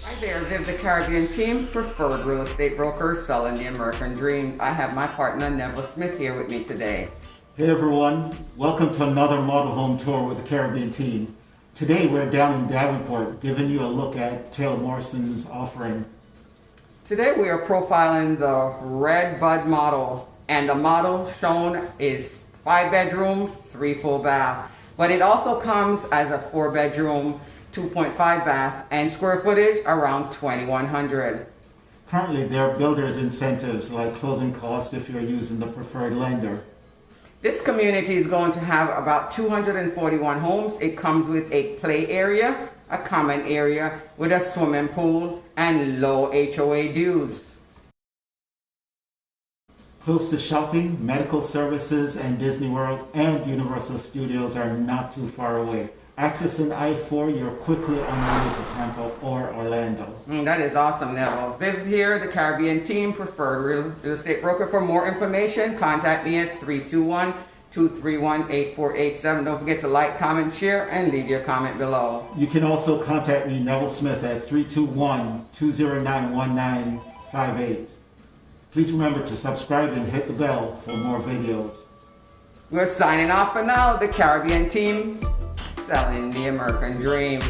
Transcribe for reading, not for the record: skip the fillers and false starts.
Hi there, Viv the Caribbean team, preferred real estate broker selling the American dreams. I have my partner Neville Smith here with me today. Hey everyone, welcome to another model home tour with the Caribbean team. Today we're down in Davenport giving you a look at Taylor Morrison's offering. Today we are profiling the Red Bud model, and the model shown is 5 bedroom, 3 full bath. But it also comes as a 4 bedroom, 2.5 bath, and square footage around 2,100. Currently there are builders incentives like closing costs if you're using the preferred lender. This community is going to have about 241 homes. It comes with a play area, a common area with a swimming pool, and low HOA dues. Close to shopping, medical services, and Disney World and Universal Studios are not too far away. Accessing I-4, you're quickly on your way to Tampa or Orlando. That is awesome, Neville. Viv here, the Caribbean team, preferred real estate broker. For more information, contact me at 321-231-8487. Don't forget to like, comment, share, and leave your comment below. You can also contact me, Neville Smith, at 321-209-1958. Please remember to subscribe and hit the bell for more videos. We're signing off for now, the Caribbean team, selling the American dream.